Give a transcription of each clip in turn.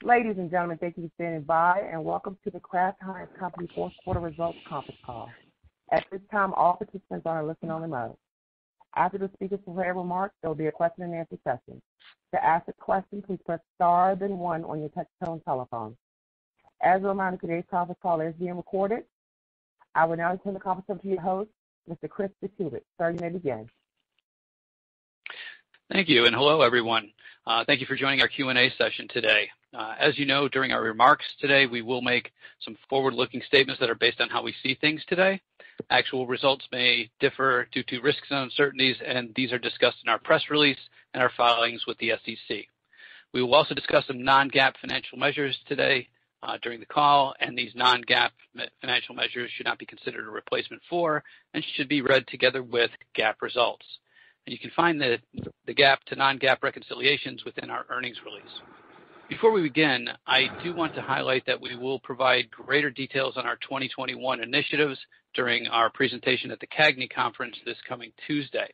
Ladies and gentlemen, thank you for standing by, and welcome to the Kraft Heinz Company Fourth Quarter Results Conference Call. At this time, all participants are in listen-only mode. After the speakers' prepared remarks, there will be a question-and-answer session. To ask a question, please press star then one on your touch-tone telephone. As a reminder, today's conference call is being recorded. I will now turn the conference over to your host, Mr. Chris DeCubit. Sir, you may begin. Thank you, and hello, everyone. Thank you for joining our Q&A session today. As you know, during our remarks today, we will make some forward-looking statements that are based on how we see things today. Actual results may differ due to risks and uncertainties, and these are discussed in our press release and our filings with the SEC. We will also discuss some non-GAAP financial measures today during the call, and these non-GAAP financial measures should not be considered a replacement for and should be read together with GAAP results. And you can find the GAAP to non-GAAP reconciliations within our earnings release. Before we begin, I do want to highlight that we will provide greater details on our 2021 initiatives during our presentation at the CAGNY conference this coming Tuesday.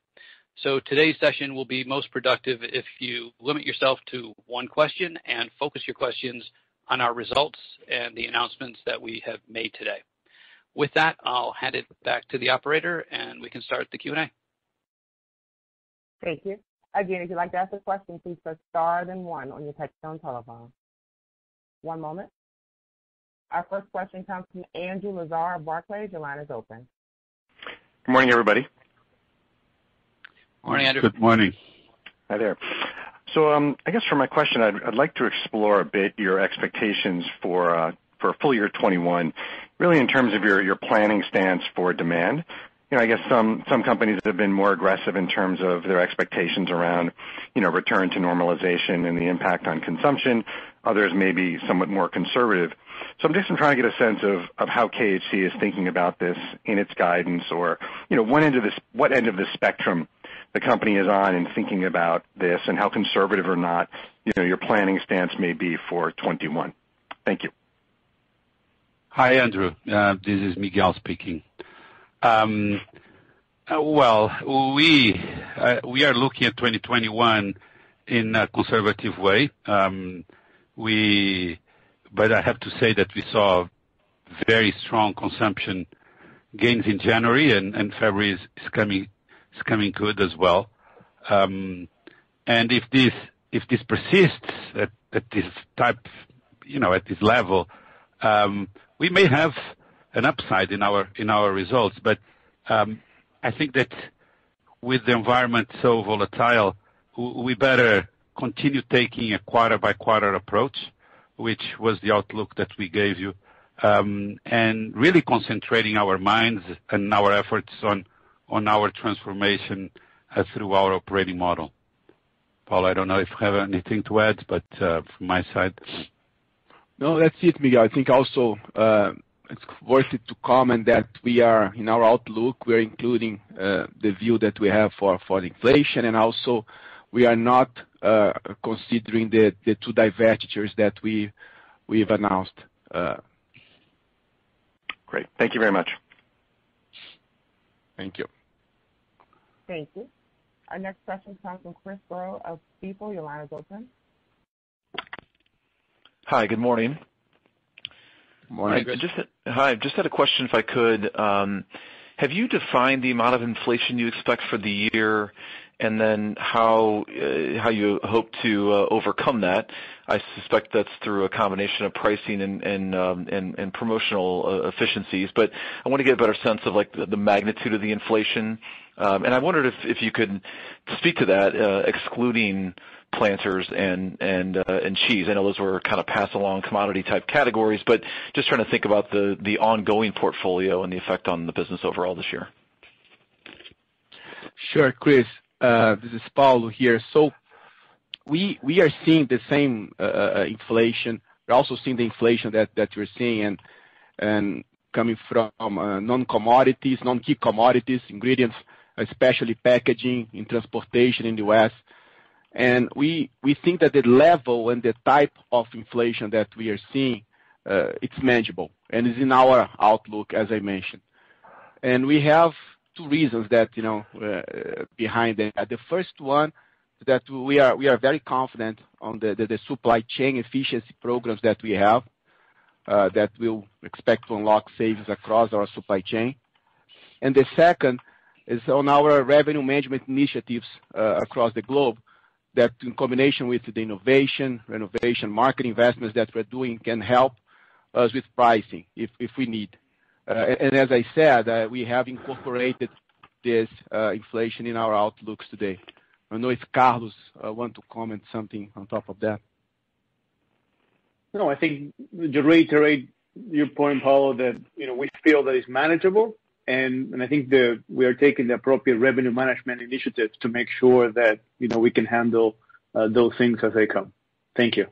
So today's session will be most productive if you limit yourself to one question and focus your questions on our results and the announcements that we have made today. With that, I'll hand it back to the operator, and we can start the Q&A. Thank you. Again, if you'd like to ask a question, please press star then one on your touch-tone telephone. One moment. Our first question comes from Andrew Lazar of Barclays. Your line is open. Good morning, everybody. Morning, Andrew. Good morning. Hi there. So I guess for my question, I'd like to explore a bit your expectations for full year 21, really in terms of your planning stance for demand. You know, I guess some companies have been more aggressive in terms of their expectations around, return to normalization and the impact on consumption. Others may be somewhat more conservative. So I'm trying to get a sense of how KHC is thinking about this in its guidance, or, what end of the spectrum the company is on in thinking about this, and how conservative or not, your planning stance may be for 21. Thank you. Hi, Andrew. This is Miguel speaking. Well, we are looking at 2021 in a conservative way. But I have to say that we saw very strong consumption gains in January, and February is coming good as well. And if this persists at this type, at this level, we may have an upside in our results. But I think that with the environment so volatile, we better continue taking a quarter-by-quarter approach, which was the outlook that we gave you, and really concentrating our minds and our efforts on our transformation through our operating model. Paul, I don't know if you have anything to add, but from my side. No, that's it, Miguel. I think also it's worth it to comment that we are, in our outlook, we're including the view that we have for inflation, and also we are not considering the two divestitures that we've announced. Great. Thank you very much. Thank you. Thank you. Our next question comes from Chris Growe of Stifel. Your line is open. Hi, good morning. Morning. Just had a question, if I could. Have you defined the amount of inflation you expect for the year, and then how you hope to overcome that? I suspect that's through a combination of pricing and promotional efficiencies, but I want to get a better sense of the magnitude of the inflation. And I wondered if you could speak to that, excluding Planters and cheese. I know those were kind of pass-along commodity-type categories, but just trying to think about the ongoing portfolio and the effect on the business overall this year. Sure, Chris. This is Paulo here. So we are seeing the same inflation. We're also seeing the inflation that you're seeing and coming from non-commodities, non-key commodities, ingredients, especially packaging and transportation in the U.S. And we think that the level and the type of inflation that we are seeing, it's manageable and is in our outlook, as I mentioned. And we have two reasons that, behind that. The first one that we are very confident on the supply chain efficiency programs that we have that we'll expect to unlock savings across our supply chain. And the second is on our revenue management initiatives across the globe that in combination with the innovation, renovation, market investments that we're doing can help us with pricing if we need. And as I said, we have incorporated this inflation in our outlooks today. I don't know if Carlos want to comment something on top of that. No, I think to reiterate your point, Paulo, that we feel that it's manageable, and I think we are taking the appropriate revenue management initiatives to make sure that we can handle those things as they come. Thank you.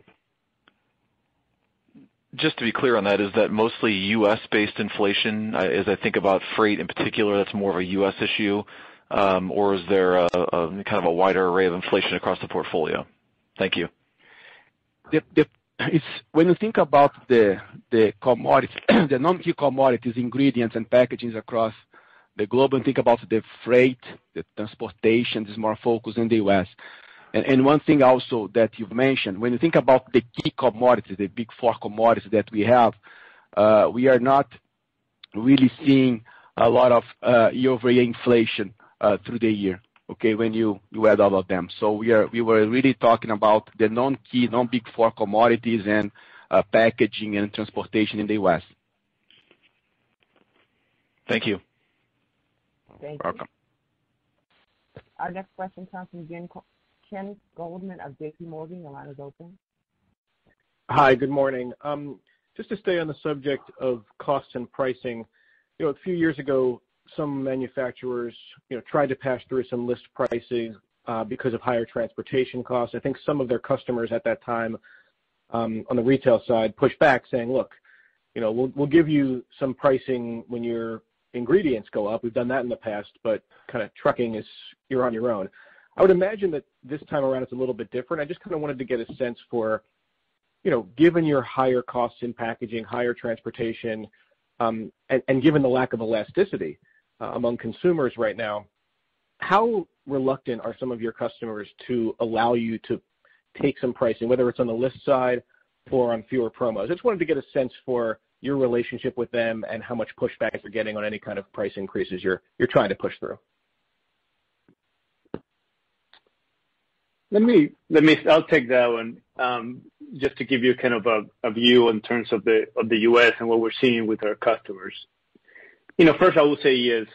Just to be clear on that, is that mostly U.S.-based inflation? As I think about freight in particular, that's more of a U.S. issue, or is there a kind of a wider array of inflation across the portfolio? Thank you. When you think about the commodities, the non-key commodities, ingredients, and packagings across the globe, and think about the freight, the transportation is more focused in the U.S. And one thing also that you've mentioned, when you think about the key commodities, the big four commodities that we have, we are not really seeing a lot of year-over-year inflation through the year. Okay, when you add all of them. So we were really talking about the non-key, non-big four commodities and packaging and transportation in the U.S. Thank you. Thank Welcome. You. Our next question comes from Ken Goldman of J.P. Morgan. Your line is open. Hi, good morning. Just to stay on the subject of costs and pricing, a few years ago, some manufacturers, tried to pass through some list pricing because of higher transportation costs. I think some of their customers at that time on the retail side pushed back saying, look, we'll give you some pricing when your ingredients go up. We've done that in the past, but kind of trucking you're on your own. I would imagine that this time around it's a little bit different. I just kind of wanted to get a sense for, given your higher costs in packaging, higher transportation, and given the lack of elasticity among consumers right now, how reluctant are some of your customers to allow you to take some pricing, whether it's on the list side or on fewer promos? I just wanted to get a sense for your relationship with them and how much pushback you're getting on any kind of price increases you're trying to push through. I'll take that one, just to give you kind of a view in terms of the U.S. and what we're seeing with our customers. First I will say is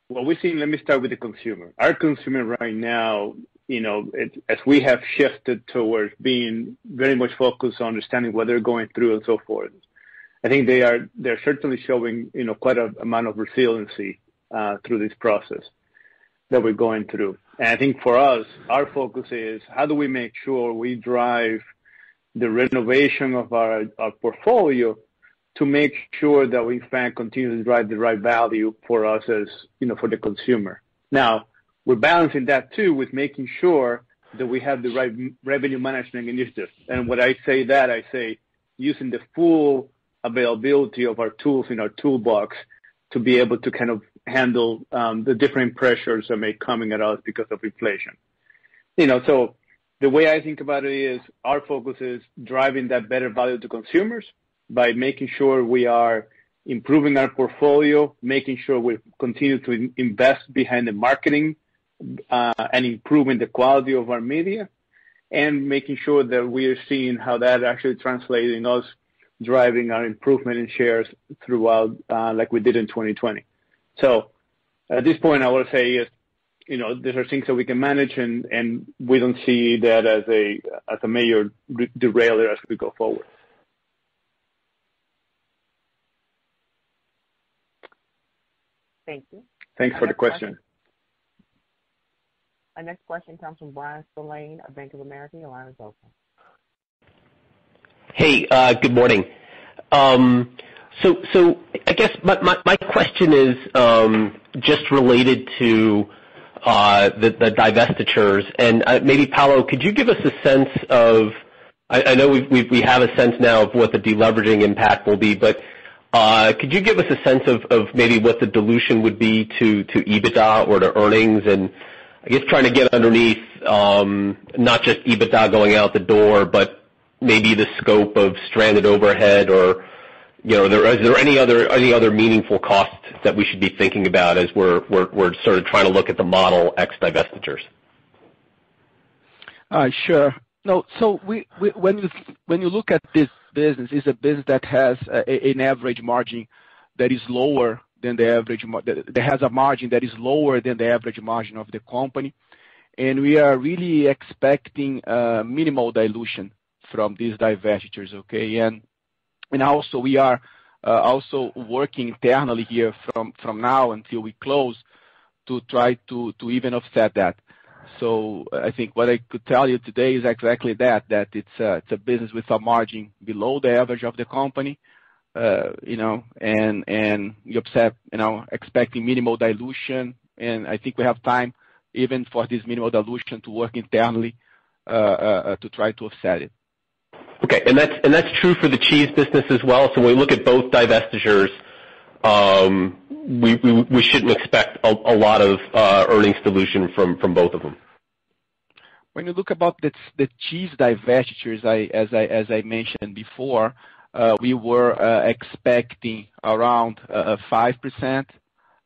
what we're seeing. Let me start with the consumer. Our consumer right now, as we have shifted towards being very much focused on understanding what they're going through and so forth, I think they're certainly showing quite an amount of resiliency through this process that we're going through. And I think for us, our focus is how do we make sure we drive the renovation of our portfolio to make sure that we in fact continue to drive the right value for us as for the consumer. Now we're balancing that too with making sure that we have the right revenue management initiatives. And when I say using the full availability of our tools in our toolbox to be able to kind of handle the different pressures that may coming at us because of inflation. So the way I think about it is our focus is driving that better value to consumers by making sure we are improving our portfolio, making sure we continue to invest behind the marketing and improving the quality of our media, and making sure that we are seeing how that actually translates in us driving our improvement in shares throughout like we did in 2020. So at this point, I would say is, these are things that we can manage, and we don't see that as a major derailer as we go forward. Thank you. Thanks for the question. Our next question comes from Bryan Spillane of Bank of America. Your line is open. Hey, good morning. So I guess my question is just related to the divestitures, and maybe Paulo, could you give us a sense of? I know we have a sense now of what the deleveraging impact will be, but could you give us a sense of maybe what the dilution would be to EBITDA or to earnings, and I guess trying to get underneath not just EBITDA going out the door, but maybe the scope of stranded overhead, or is there any other meaningful costs that we should be thinking about as we're sort of trying to look at the model ex divestitures? Sure. No, so when you look at this business, it's a business that has an average margin that is lower than the average. That has a margin that is lower than the average margin of the company, and we are really expecting minimal dilution from these divestitures. Okay, and also we are also working internally here from now until we close to try to even offset that. So I think what I could tell you today is exactly that it's a business with a margin below the average of the company, and we expecting minimal dilution, and I think we have time even for this minimal dilution to work internally to try to offset it. Okay, and that's true for the cheese business as well. So when we look at both divestitures, we shouldn't expect a lot of earnings dilution from both of them. When you look about the cheese divestitures, as I mentioned before, we were expecting around 5%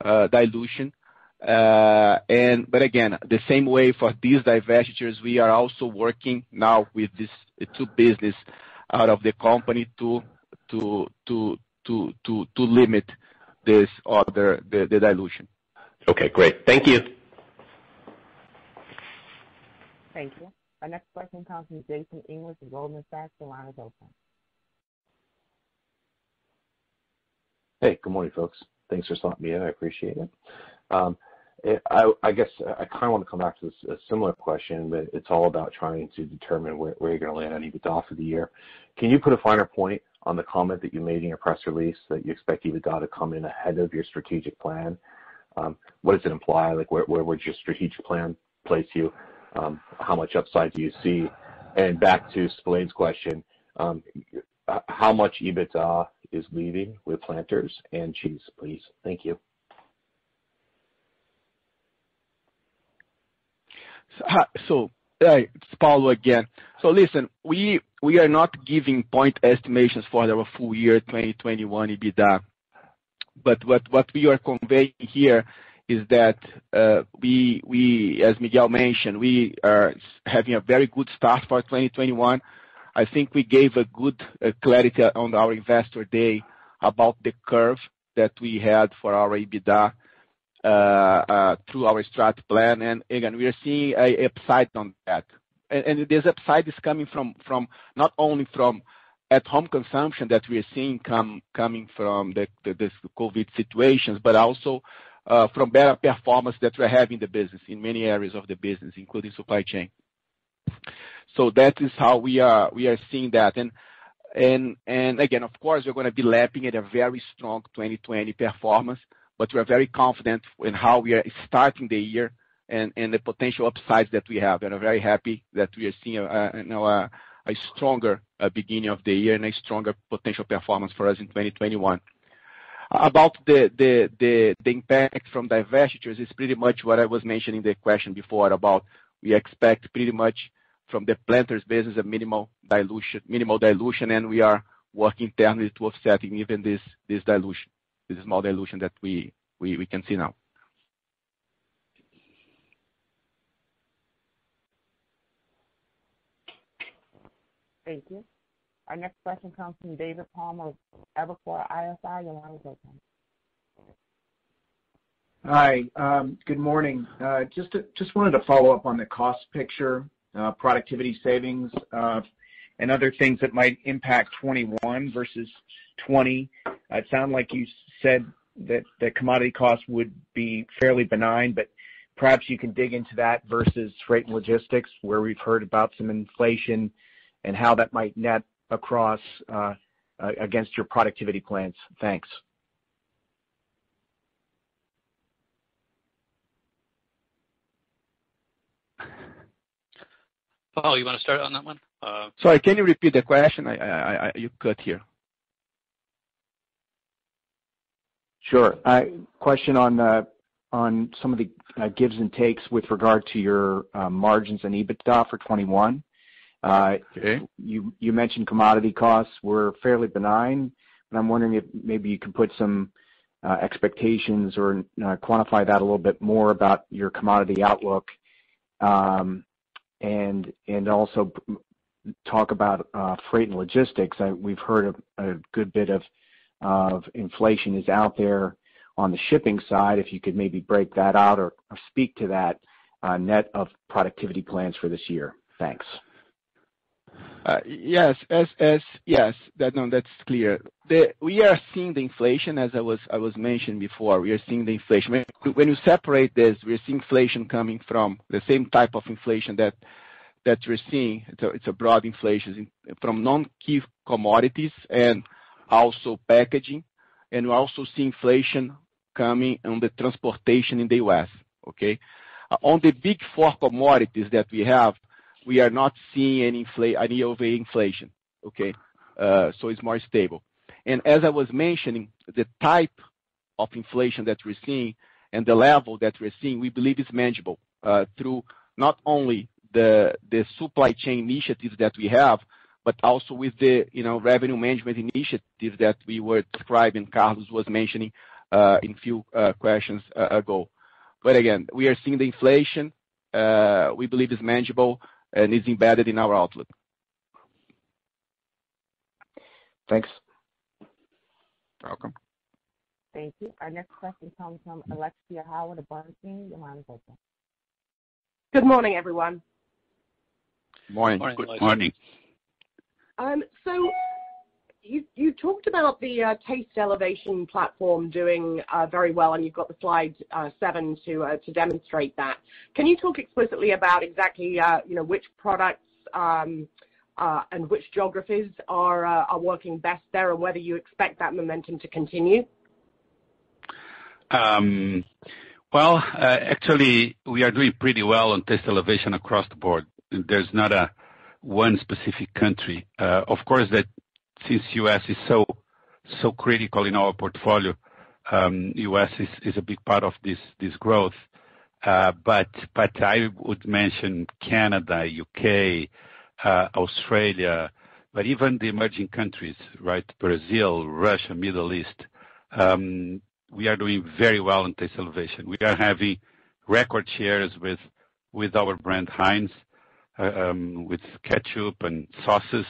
dilution. But again, the same way for these divestitures, we are also working now with these two business out of the company to limit this the dilution. Okay, great. Thank you. Thank you. Our next question comes from Jason English of Goldman Sachs. The line is open. Hey, good morning, folks. Thanks for slotting me in. I appreciate it. I guess I kind of want to come back to a similar question, but it's all about trying to determine where you're going to land on EBITDA for the year. Can you put a finer point on the comment that you made in your press release that you expect EBITDA to come in ahead of your strategic plan? What does it imply? Like, where would your strategic plan place you? How much upside do you see? And back to Spillane's question, how much EBITDA is leaving with Planters and cheese, please? Thank you. So it's Paulo again. So listen, we are not giving point estimations for our full year 2021 EBITDA, but what we are conveying here is that we, as Miguel mentioned, we are having a very good start for 2021. I think we gave a good clarity on our investor day about the curve that we had for our EBITDA through our strat plan, and again, we are seeing a upside on that. And this upside is coming from not only from at-home consumption that we are seeing coming from the COVID situations, but also from better performance that we're having in the business in many areas of the business, including supply chain. So that is how we are seeing that. And again, of course, we're going to be lapping at a very strong 2020 performance, but we're very confident in how we are starting the year and the potential upsides that we have. And I'm very happy that we are seeing a stronger beginning of the year and a stronger potential performance for us in 2021. About the impact from divestitures is pretty much what I was mentioning in the question before about we expect pretty much from the Planters business a minimal dilution, and we are working internally to offsetting even this dilution, this small dilution that we can see now. Thank you. Our next question comes from David Palmer of Evercore ISI. Your line is open. Hi. Good morning. Just wanted to follow up on the cost picture, productivity savings, and other things that might impact 21 versus 20. It sounded like you said that the commodity costs would be fairly benign, but perhaps you can dig into that versus freight and logistics, where we've heard about some inflation and how that might net across against your productivity plans. Thanks. Paul, you want to start on that one? Sorry, can you repeat the question? You cut here. Sure. Question on on some of the gives and takes with regard to your margins and EBITDA for 21. Okay. You mentioned commodity costs were fairly benign, and I'm wondering if maybe you could put some expectations or quantify that a little bit more about your commodity outlook, and also talk about freight and logistics. We've heard a good bit of inflation is out there on the shipping side. If you could maybe break that out or speak to that net of productivity plans for this year. Thanks. Yes, that's clear. We are seeing the inflation, as I was mentioning before. We are seeing the inflation. When you separate this, we're seeing inflation coming from the same type of inflation that you're seeing. It's a broad inflation from non-key commodities and also packaging, and we're also seeing inflation coming on the transportation in the U.S. Okay, on the big four commodities that we have, we are not seeing any over inflation. Okay, so it's more stable. And as I was mentioning, the type of inflation that we're seeing and the level that we're seeing, we believe is manageable through not only the supply chain initiatives that we have, but also with the revenue management initiatives that we were describing. Carlos was mentioning in few questions ago. But again, we are seeing the inflation. We believe is manageable and is embedded in our outlook. Thanks. Welcome. Thank you. Our next question comes from Alexia Howard of Bernstein. Your line is open. Good morning, everyone. Morning. Good morning. So you talked about the Taste Elevation platform doing very well, and you've got the slide 7 to demonstrate that. Can you talk explicitly about exactly which products and which geographies are working best there, and whether you expect that momentum to continue? Well, actually, we are doing pretty well on Taste Elevation across the board. There's not one specific country. Of course, that since U.S. is so critical in our portfolio, U.S. is a big part of this growth. But I would mention Canada, UK, Australia, but even the emerging countries, right? Brazil, Russia, Middle East. We are doing very well in Taste Elevation. We are having record shares with our brand Heinz, with ketchup and sauces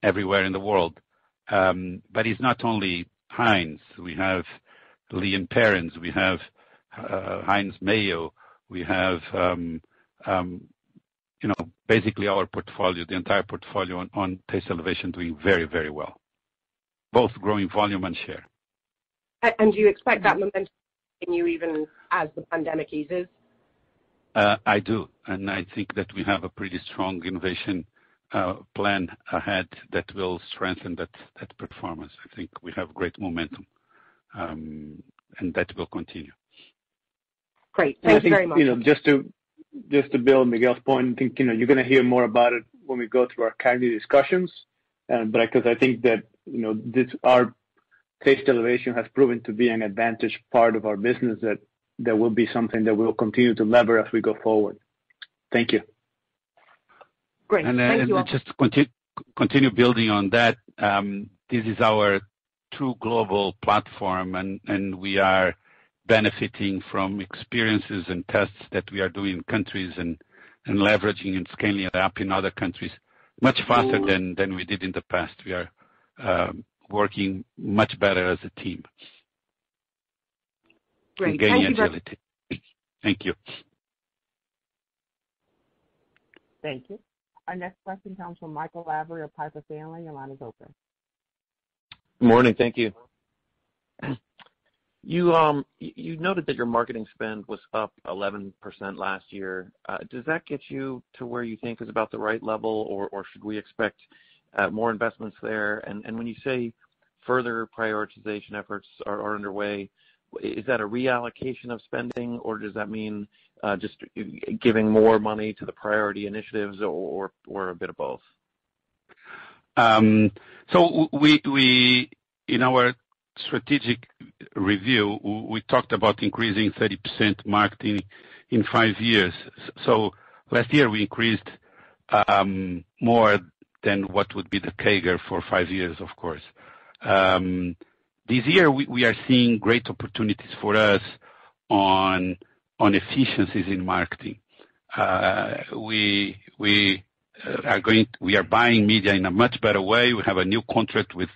everywhere in the world. But it's not only Heinz. We have Lee & Perrins. We have Heinz Mayo. We have basically our portfolio, the entire portfolio on Taste Elevation doing very, very well, both growing volume and share. And do you expect that momentum to continue even as the pandemic eases? I do, and I think that we have a pretty strong innovation plan ahead that will strengthen that performance. I think we have great momentum, and that will continue. Great, thank you very much. Just to build Miguel's point, I think you're going to hear more about it when we go through our category discussions. But because I think that our Taste Elevation has proven to be an advantage part of our business that will be something that we'll continue to lever as we go forward. Thank you. Great. Thank you all. Just to continue building on that, this is our true global platform, and we are benefiting from experiences and tests that we are doing in countries and leveraging and scaling it up in other countries much faster than we did in the past. We are working much better as a team. Great. Gaining Thank you. agility. Thank you. Thank you. Our next question comes from Michael Lavery of Piper Sandler. Your line is open. Good morning. Thank you. You noted that your marketing spend was up 11% last year. Does that get you to where you think is about the right level, or should we expect more investments there? And when you say further prioritization efforts are underway, is that a reallocation of spending, or does that mean just giving more money to the priority initiatives, or a bit of both? So we in our strategic review, we talked about increasing 30% marketing in 5 years. So last year we increased more than what would be the CAGR for 5 years, of course. This year we are seeing great opportunities for us on efficiencies in marketing. We are buying media in a much better way. We have a new contract with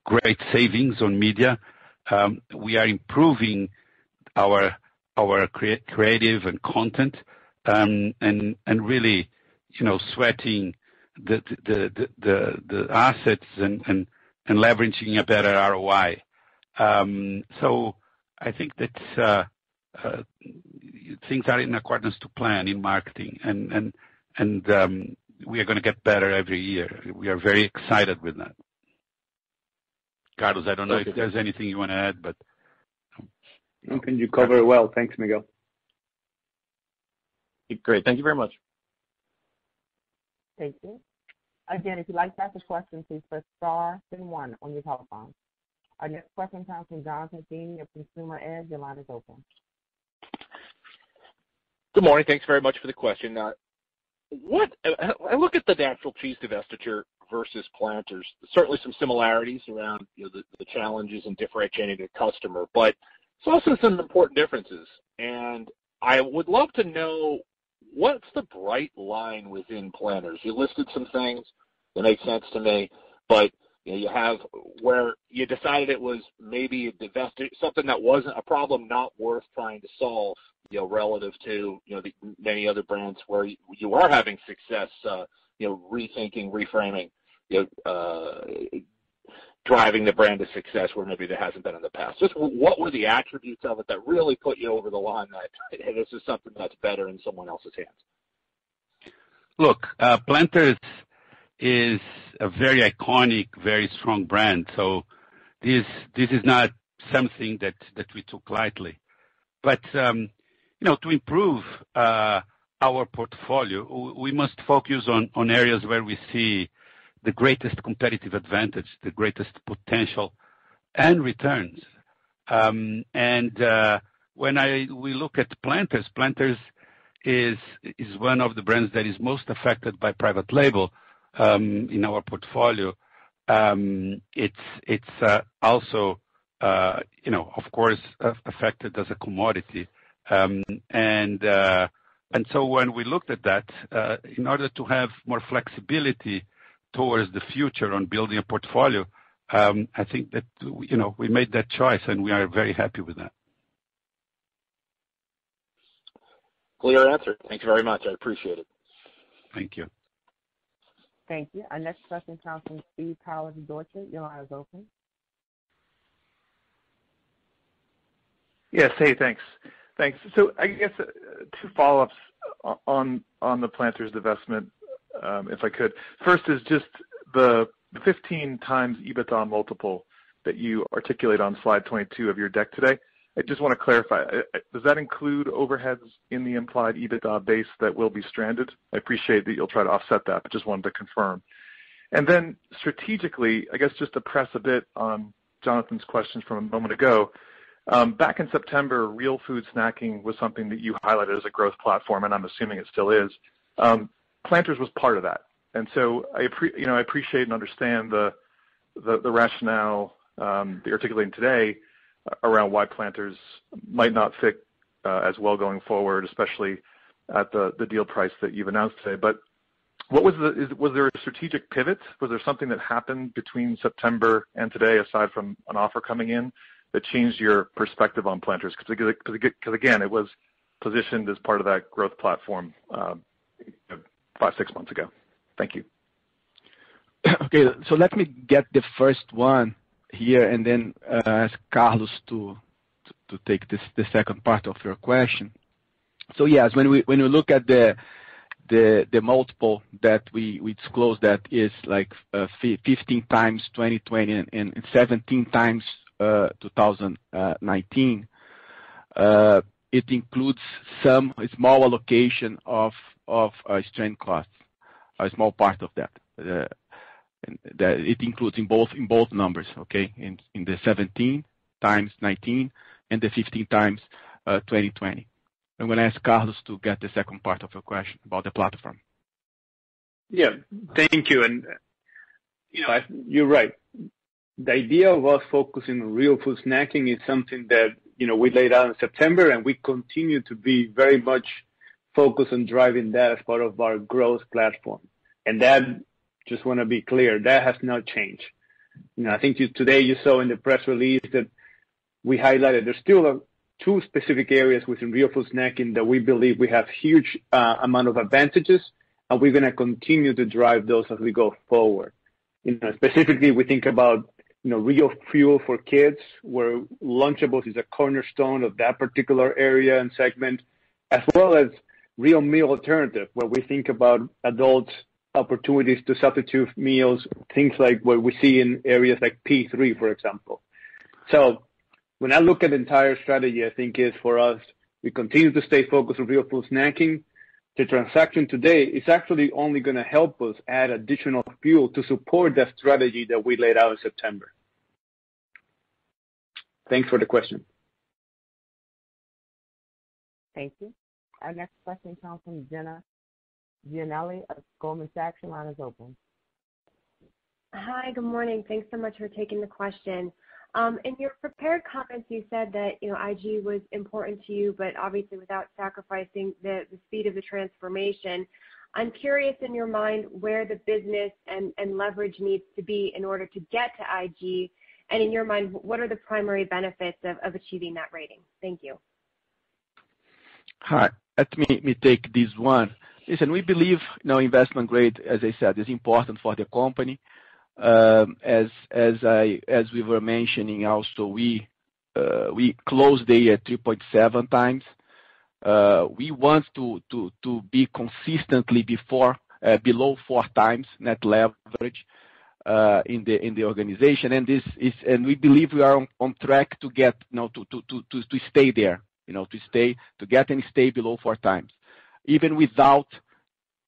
great savings on media. We are improving our creative and content, and really, sweating the assets and leveraging a better ROI. So I think that things are in accordance to plan in marketing, and we are going to get better every year. We are very excited with that. Carlos, I don't know if there's anything you want to add, but I think you covered it well. Thanks, Miguel. Great. Thank you very much. Thank you. Again, if you'd like to ask a question, please press star then 1 on your telephone. Our next question comes from Jonathan Feeney of Consumer Edge. Your line is open. Good morning. Thanks very much for the question. I look at the natural cheese divestiture versus Planters. Certainly some similarities around the challenges in differentiating the customer, but there's also some important differences. And I would love to know what's the bright line within Planters. You listed some things that make sense to me, but you have where you decided it was maybe a something that wasn't a problem not worth trying to solve, relative to the many other brands where you are having success, rethinking, reframing, driving the brand to success where maybe there hasn't been in the past. Just what were the attributes of it that really put you over the line that hey, this is something that's better in someone else's hands? Look, Planters is a very iconic, very strong brand. So this is not something that we took lightly. But to improve our portfolio, we must focus on areas where we see the greatest competitive advantage, the greatest potential, and returns. And when we look at Planters, Planters is one of the brands that is most affected by private label in our portfolio. It's also, of course, affected as a commodity. And so when we looked at that, in order to have more flexibility towards the future on building a portfolio, I think that we made that choice, and we are very happy with that. Clear answer. Thank you very much. I appreciate it. Thank you. Thank you. Our next question comes from Steve Powers of Deutsche. Your line is open. Yes. Hey, thanks. So I guess 2 follow-ups on the Planters divestment, if I could. First is just the 15 times EBITDA multiple that you articulate on slide 22 of your deck today. I just want to clarify, does that include overheads in the implied EBITDA base that will be stranded? I appreciate that you'll try to offset that, but just wanted to confirm. And then strategically, I guess just to press a bit on Jonathan's questions from a moment ago, back in September, real food snacking was something that you highlighted as a growth platform, and I'm assuming it still is. Planters was part of that. And so I appreciate and understand the rationale that you're articulating today around why Planters might not fit as well going forward, especially at the deal price that you've announced today. But was there a strategic pivot? Was there something that happened between September and today, aside from an offer coming in, that changed your perspective on Planters? Because again, it was positioned as part of that growth platform 5-6 months ago. Thank you. Okay, so let me get the first one here and then ask Carlos to take the second part of your question. So yes, when we look at the multiple that we disclosed, that is like 15 times 2020 and 17 times 2019. It includes some small allocation of strand costs, a small part of that. That it includes in both numbers, okay, in the 17 times 2019 and the 15 times 2020. I'm going to ask Carlos to get the second part of your question about the platform. Yeah, thank you. And you're right. The idea of us focusing on real food snacking is something that we laid out in September, and we continue to be very much focused on driving that as part of our growth platform. And that, just want to be clear, that has not changed. I think today you saw in the press release that we highlighted there's still two specific areas within real food snacking that we believe we have huge amount of advantages, and we're going to continue to drive those as we go forward. Specifically, we think about real fuel for kids, where Lunchables is a cornerstone of that particular area and segment, as well as real meal alternative, where we think about adults' opportunities to substitute meals, things like what we see in areas like P3, for example. So when I look at the entire strategy, I think is for us, we continue to stay focused on real food snacking. The transaction today is actually only going to help us add additional fuel to support that strategy that we laid out in September. Thanks for the question. Thank you. Our next question comes from Jenna Giannelli of Goldman Sachs. Your line is open. Hi, good morning. Thanks so much for taking the question. In your prepared comments, you said that IG was important to you, but obviously without sacrificing the speed of the transformation. I'm curious in your mind where the business and leverage needs to be in order to get to IG, and in your mind, what are the primary benefits of achieving that rating? Thank you. Hi, let me take this one. Listen, we believe investment grade, as I said, is important for the company. As we were mentioning also, we closed the year at 3.7 times. We want to be consistently below 4 times net leverage in the organization, and we believe we are on track to get to stay there, to get and stay below 4 times, even without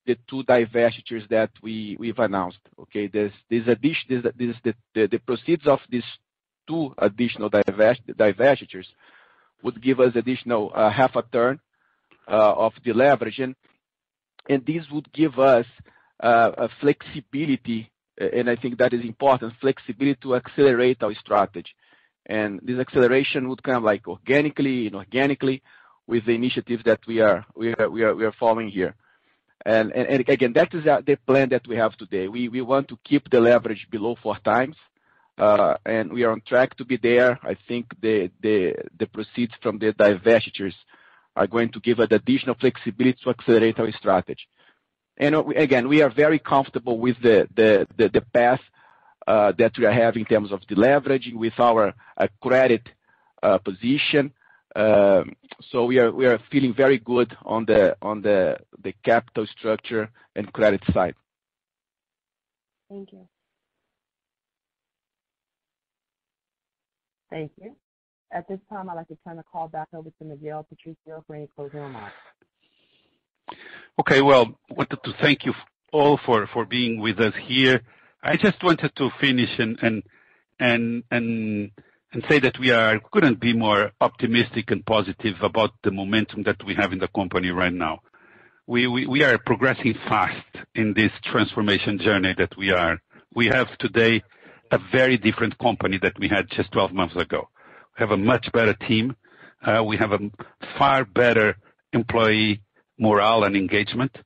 the two divestitures that we've announced. Okay, the proceeds of these two additional divestitures would give us additional half a turn of the leverage, and this would give us a flexibility, and I think that is important, flexibility to accelerate our strategy. And this acceleration would come like organically, inorganically, with the initiatives that we are following here. And again, that is the plan that we have today. We want to keep the leverage below 4 times, and we are on track to be there. I think the proceeds from the divestitures are going to give us additional flexibility to accelerate our strategy. And again, we are very comfortable with the path that we are having in terms of the leveraging with our credit position. So we are feeling very good on the capital structure and credit side. Thank you. Thank you. At this time, I'd like to turn the call back over to Miguel Patricio for any closing remarks. Okay, well, I wanted to thank you all for being with us here. I just wanted to finish and say that we couldn't be more optimistic and positive about the momentum that we have in the company right now. We are progressing fast in this transformation journey that we are. We have today a very different company that we had just 12 months ago. We have a much better team. We have a far better employee morale and engagement.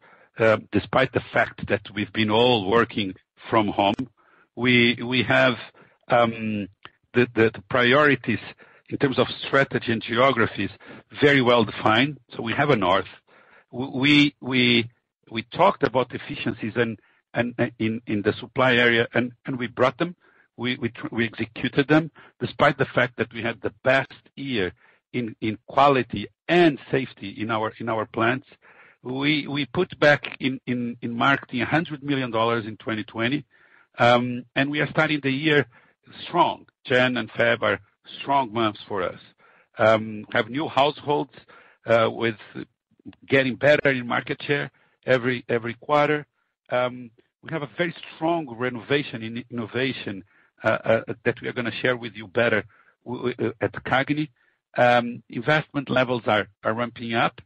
Despite the fact that we've been all working from home, we have the priorities in terms of strategy and geographies very well defined. So we have a north. We talked about efficiencies and in the supply area, and we brought them. We executed them, despite the fact that we had the best year in quality and safety in our plants. We put back in marketing $100 million in 2020, and we are starting the year strong. Jan and Feb are strong months for us. Have new households with getting better in market share every quarter. We have a very strong renovation in innovation that we are going to share with you better at CAGNY. Investment levels are ramping up.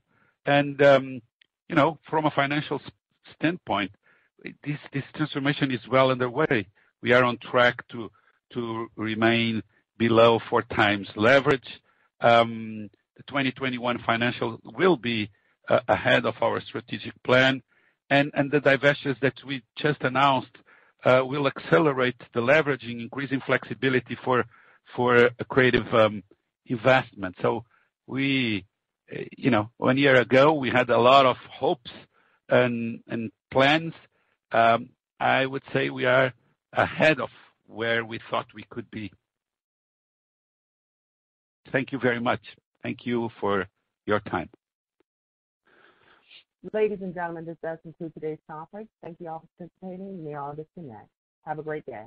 And, from a financial standpoint, this transformation is well underway. We are on track to remain below 4x leverage. The 2021 financial will be ahead of our strategic plan, and the divestitures that we just announced will accelerate the leveraging, increasing flexibility for a creative investment. So we, 1 year ago, we had a lot of hopes and plans. I would say we are ahead of where we thought we could be. Thank you very much. Thank you for your time. Ladies and gentlemen, this does conclude today's conference. Thank you all for participating. You may all disconnect. Have a great day.